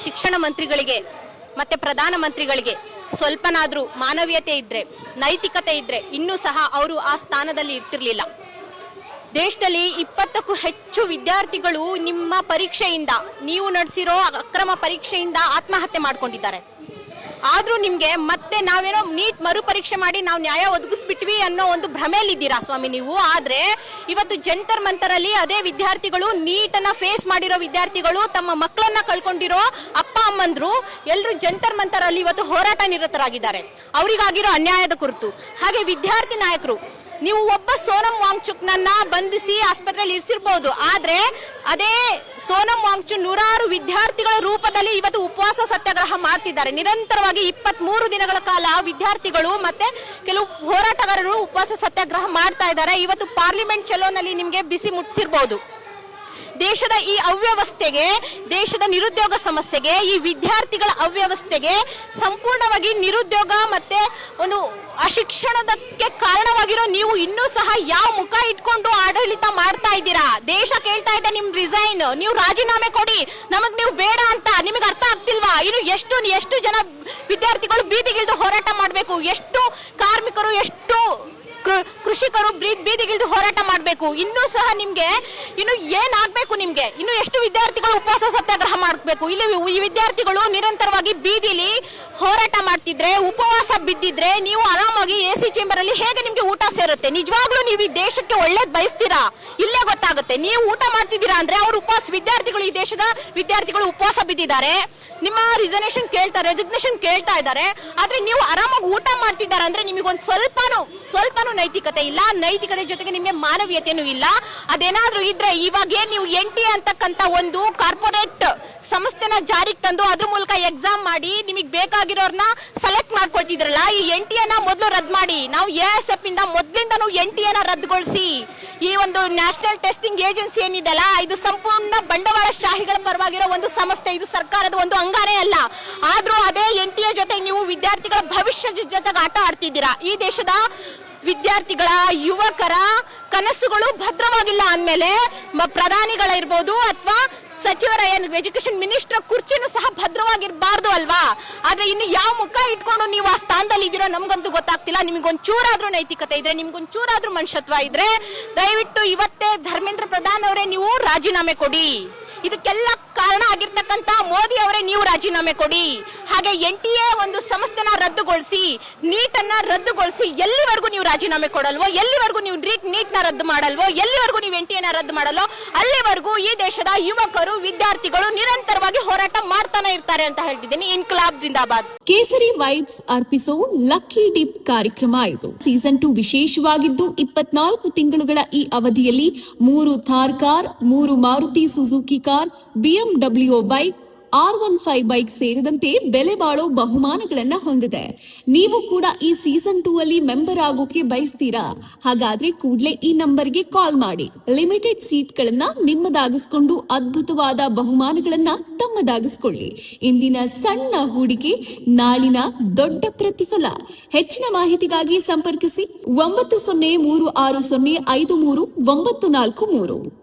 ಶಿಕ್ಷಣ ಮಂತ್ರಿಗಳಿಗೆ ಮತ್ತೆ ಪ್ರಧಾನ ಮಂತ್ರಿಗಳಿಗೆ ಸ್ವಲ್ಪನಾದ್ರೂ ಮಾನವೀಯತೆ ಇದ್ರೆ, ನೈತಿಕತೆ ಇದ್ರೆ ಇನ್ನೂ ಸಹ ಅವರು ಆ ಸ್ಥಾನದಲ್ಲಿ ಇರ್ತಿರ್ಲಿಲ್ಲ. ದೇಶದಲ್ಲಿ 20ಕ್ಕೂ ಹೆಚ್ಚು ವಿದ್ಯಾರ್ಥಿಗಳು ನಿಮ್ಮ ಪರೀಕ್ಷೆಯಿಂದ, ನೀವು ನಡೆಸಿರೋ ಅಕ್ರಮ ಪರೀಕ್ಷೆಯಿಂದ ಆತ್ಮಹತ್ಯೆ ಮಾಡ್ಕೊಂಡಿದ್ದಾರೆ. ಆದ್ರೂ ನಿಮ್ಗೆ ಮತ್ತೆ ನಾವೇನೋ ನೀಟ್ ಮರುಪರೀಕ್ಷೆ ಮಾಡಿ ನಾವು ನ್ಯಾಯ ಒದಗಿಸ್ಬಿಟ್ವಿ ಅನ್ನೋ ಒಂದು ಭ್ರಮೆಯಲ್ಲಿದ್ದೀರಾ ಸ್ವಾಮಿ ನೀವು. ಆದ್ರೆ ಇವತ್ತು ಜಂತರ್ ಮಂತರಲ್ಲಿ ಅದೇ ವಿದ್ಯಾರ್ಥಿಗಳು, ನೀಟನ್ನ ಫೇಸ್ ಮಾಡಿರೋ ವಿದ್ಯಾರ್ಥಿಗಳು, ತಮ್ಮ ಮಕ್ಕಳನ್ನ ಕಳ್ಕೊಂಡಿರೋ ಅಪ್ಪ ಅಮ್ಮಂದ್ರು ಎಲ್ಲರೂ ಜಂತರ್ ಮಂತರಲ್ಲಿ ಇವತ್ತು ಹೋರಾಟ ನಿರತರಾಗಿದ್ದಾರೆ ಅವರಿಗಾಗಿರೋ ಅನ್ಯಾಯದ ಕುರಿತು. ಹಾಗೆ ವಿದ್ಯಾರ್ಥಿ ನಾಯಕರು, ನೀವು ಒಬ್ಬ ಸೋನಂ ವಾಂಗ್ಚುಕ್ನನ್ನ ಬಂಧಿಸಿ ಆಸ್ಪತ್ರೆಯಲ್ಲಿ ಇರಿಸಿರ್ಬಹುದು, ಆದ್ರೆ ಅದೇ ಸೋನಂ ವಾಂಗ್ಚುಕ್ ನೂರಾರು ವಿದ್ಯಾರ್ಥಿಗಳ ರೂಪದಲ್ಲಿ ಇವತ್ತು ಉಪವಾಸ ಸತ್ಯಾಗ್ರಹ ಮಾಡ್ತಿದ್ದಾರೆ. ನಿರಂತರವಾಗಿ 23 ದಿನಗಳ ಕಾಲ ವಿದ್ಯಾರ್ಥಿಗಳು ಮತ್ತೆ ಕೆಲವು ಹೋರಾಟಗಾರರು ಉಪವಾಸ ಸತ್ಯಾಗ್ರಹ ಮಾಡ್ತಾ ಇದ್ದಾರೆ. ಇವತ್ತು ಪಾರ್ಲಿಮೆಂಟ್ ಚಲೋನಲ್ಲಿ ನಿಮ್ಗೆ ಬಿಸಿ ಮುಟ್ಟಿಸಿರ್ಬಹುದು. ದೇಶದ ಈ ಅವ್ಯವಸ್ಥೆಗೆ, ದೇಶದ ನಿರುದ್ಯೋಗ ಸಮಸ್ಯೆಗೆ, ಈ ವಿದ್ಯಾರ್ಥಿಗಳ ಅವ್ಯವಸ್ಥೆಗೆ, ಸಂಪೂರ್ಣವಾಗಿ ನಿರುದ್ಯೋಗ ಮತ್ತೆ ಒಂದು ಅಶಿಕ್ಷಣದಕ್ಕೆ ಕಾರಣವಾಗಿರೋ ನೀವು ಇನ್ನೂ ಸಹ ಯಾವ ಮುಖ ಇಟ್ಕೊಂಡು ಆಡಳಿತ ಮಾಡ್ತಾ ಇದ್ದೀರಾ? ದೇಶ ಕೇಳ್ತಾ ಇದೆ ನಿಮ್ ರಿಸೈನ್, ನೀವು ರಾಜೀನಾಮೆ ಕೊಡಿ, ನಮಗ್ ನೀವು ಬೇಡ ಅಂತ. ನಿಮಗೆ ಅರ್ಥ ಆಗ್ತಿಲ್ವಾ? ಇನ್ನು ಎಷ್ಟು ಜನ ವಿದ್ಯಾರ್ಥಿಗಳು ಬೀದಿಗಿಳಿದು ಹೋರಾಟ ಮಾಡಬೇಕು? ಎಷ್ಟು ಕಾರ್ಮಿಕರು, ಎಷ್ಟು ಕೃಷಿಕರು ಬೀದಿಗಿಳಿದು ಹೋರಾಟ ಮಾಡಬೇಕು? ಇನ್ನೂ ಸಹ ನಿಮ್ಗೆ ಇನ್ನು ಏನಾಗಬೇಕು? ನಿಮ್ಗೆ ಇನ್ನು ಎಷ್ಟು ವಿದ್ಯಾರ್ಥಿಗಳು ಉಪವಾಸ ಸತ್ಯಾಗ್ರಹ ಮಾಡಬೇಕು? ಇಲ್ಲಿ ಈ ವಿದ್ಯಾರ್ಥಿಗಳು ನಿರಂತರವಾಗಿ ಬೀದಿಲಿ ಹೋರಾಟ ಮಾಡ್ತಿದ್ರೆ, ಉಪವಾಸ ಬಿದ್ದಿದ್ರೆ ನೀವು ಆರಾಮಾಗಿ AC ಚೇಂಬರ್ ಅಲ್ಲಿ ಹೇಗೆ ನಿಮ್ಗೆ ಊಟ ಸೇರುತ್ತೆ? ನಿಜವಾಗ್ಲೂ ನೀವು ಈ ದೇಶಕ್ಕೆ ಒಳ್ಳೇದ್ ಬಯಸ್ತೀರಾ? ಇಲ್ಲೇ ಗೊತ್ತಾಗುತ್ತೆ. ನೀವು ಊಟ ಮಾಡ್ತಿದ್ದೀರಾ ಅಂದ್ರೆ ಅವ್ರು ವಿದ್ಯಾರ್ಥಿಗಳು, ಈ ದೇಶದ ವಿದ್ಯಾರ್ಥಿಗಳು ಉಪವಾಸ ಬಿದ್ದಿದ್ದಾರೆ, ನಿಮ್ಮ ರೆಸಿಗ್ನೇಷನ್ ಕೇಳ್ತಾ ಇದ್ದಾರೆ. ಆದ್ರೆ ನೀವು ಆರಾಮಾಗಿ ಊಟ ಮಾಡ್ತಿದ್ದಾರೆ ಅಂದ್ರೆ ನಿಮಗೊಂದು ಸ್ವಲ್ಪನೂ ನೈತಿಕತೆ ಇಲ್ಲ. ನೈತಿಕತೆ ಜೊತೆಗೆ ನಿಮಗೆ ಮಾನವೀಯತೆನೂ ಇಲ್ಲ. ಅದೇನಾದ್ರೂ ಇದ್ರೆ ಇವಾಗ ನೀವು NTA ಅಂತಕ್ಕಂತ ಒಂದು ಕಾರ್ಪೊರೇಟ್ ಸಂಸ್ಥೆನ ಜಾರಿಗೆ ತಂದು ಅದ್ರ ಮೂಲಕ ಎಕ್ಸಾಮ್ ಮಾಡಿ ನಿಮಗೆ ಬೇಕಾಗಿರೋರ್ನ ಸೆಲೆಕ್ಟ್ ಮಾಡ್ಕೊಳ್ತಿದ್ರಲ್ಲ, ಈ NTA ನ ಮೊದಲು ರದ್ದು ಮಾಡಿ. ನಾವು ASF ಇಂದ ಮೊದಲಿಂದನೂ NTA ನ ರದ್ದುಗೊಳಿಸಿ. ಈ ಒಂದು ನ್ಯಾಷನಲ್ ಟೆಸ್ಟಿಂಗ್ ಏಜೆನ್ಸಿ ಏನಿದೆಲ್ಲ, ಇದು ಸಂಪೂರ್ಣ ಬಂಡವಾಳ ಶಾಹಿಗಳ ಪರವಾಗಿರೋ ಒಂದು ಸಂಸ್ಥೆ. ಇದು ಸರ್ಕಾರದ ಒಂದು ಅಂಗನೇ ಅಲ್ಲ. ಆದ್ರೂ ಅದೇ NTA ಜೊತೆ ನೀವು ವಿದ್ಯಾರ್ಥಿಗಳ ಭವಿಷ್ಯದ ಜೊತೆಗೆ ಆಟ ಆಡ್ತಿದ್ದೀರಾ. ಈ ದೇಶದ ವಿದ್ಯಾರ್ಥಿಗಳ, ಯುವಕರ ಕನಸುಗಳು ಭದ್ರವಾಗಿಲ್ಲ ಅಂದ್ಮೇಲೆ ಪ್ರಧಾನಿಗಳಿರ್ಬೋದು ಅಥವಾ ಸಚಿವರ ಎಜುಕೇಶನ್ ಮಿನಿಸ್ಟರ್ ಕುರ್ಚಿನೂ ಸಹ ಭದ್ರವಾಗಿರಬಾರ್ದು ಅಲ್ವಾ? ಆದ್ರೆ ಇನ್ನು ಯಾವ ಮುಖ ಇಟ್ಕೊಂಡು ನೀವು ಆ ಸ್ಥಾನದಲ್ಲಿ ಇದೀರೋ ನಮ್ಗಂತೂ ಗೊತ್ತಾಗ್ತಿಲ್ಲ. ನಿಮ್ಗೊಂದ್ ಚೂರಾದ್ರೂ ನೈತಿಕತೆ ಇದ್ರೆ, ನಿಮ್ಗೊಂದ್ ಚೂರಾದ್ರೂ ಮನುಷ್ಯತ್ವ ಇದ್ರೆ ದಯವಿಟ್ಟು ಇವತ್ತೇ ಧರ್ಮೇಂದ್ರ ಪ್ರಧಾನ್ ಅವರೇ ನೀವು ರಾಜೀನಾಮೆ ಕೊಡಿ. ಇದಕ್ಕೆಲ್ಲ ಕಾರಣ ಆಗಿರ್ತಕ್ಕಂತ ಮೋದಿ ಅವರೇ ನೀವು ರಾಜೀನಾಮೆ ಕೊಡಿ. ಹಾಗೆ NTA ಒಂದು ಸಂಸ್ಥೆನ ರದ್ದುಗೊಳಿಸಿ, ನೀಟನ್ನ ರದ್ದುಗೊಳಿಸಿ. ಎಲ್ಲಿವರೆಗೂ ನೀವು ರಾಜೀನಾಮೆ ಕೊಡಲ್ವೋ, ಎಲ್ಲಿವರೆಗೂ ನೀವು ನೀಟ್ನ ರದ್ದು ಮಾಡಲ್ವೋ, ಎಲ್ಲಿವರೆಗೂ ನೀವು NTA ನ ರದ್ದು ಮಾಡಲ್ವೋ, ಅಲ್ಲಿವರೆಗೂ ಈ ದೇಶದ ಯುವಕರು, ವಿದ್ಯಾರ್ಥಿಗಳು ನಿರಂತರವಾಗಿ ಹೋರಾಟ ಮಾಡ್ತಾನೆ ಇರ್ತಾರೆ ಅಂತ ಹೇಳ್ತಿದ್ದೀನಿ. ಇನ್ಕ್ಲಾಬ್ ಜಿಂದಾಬಾದ್. ಕೇಸರಿ ವೈಬ್ಸ್ ಅರ್ಪಿಸೋ ಲಕ್ಕಿ ಡಿಪ್ ಕಾರ್ಯಕ್ರಮ ಇದು. ಸೀಸನ್ 2 ವಿಶೇಷವಾಗಿದ್ದು 24 ತಿಂಗಳುಗಳ ಈ ಅವಧಿಯಲ್ಲಿ 3 Thar car, 3 Maruti Suzuki car, BMW bike, R15 bike ಸೇರಿದಂತೆ ಬೆಲೆ ಬಾಳೋ ಬಹುಮಾನಗಳನ್ನ ಹೊಂದಿದೆ. ನೀವು ಕೂಡ ಈ ಸೀಸನ್ 2 ಅಲ್ಲಿ ಮೆಂಬರ್ ಆಗೋಕೆ ಬಯಸ್ತೀರಾ? ಹಾಗಾದ್ರೆ ಕೂಡಲೇ ಈ ನಂಬರ್ಗೆ ಕಾಲ್ ಮಾಡಿ. ಲಿಮಿಟೆಡ್ ಸೀಟ್ಗಳನ್ನ ನಿಮ್ಮದಾಗಿಸ್ಕೊಂಡು ಅದ್ಭುತವಾದ ಬಹುಮಾನಗಳನ್ನ ತಮ್ಮದಾಗಿಸ್ಕೊಳ್ಳಿ. ಇಂದಿನ ಸಣ್ಣ ಹೂಡಿಕೆ ನಾಳಿನ ದೊಡ್ಡ ಪ್ರತಿಫಲ. ಹೆಚ್ಚಿನ ಮಾಹಿತಿಗಾಗಿ ಸಂಪರ್ಕಿಸಿ 9036053943.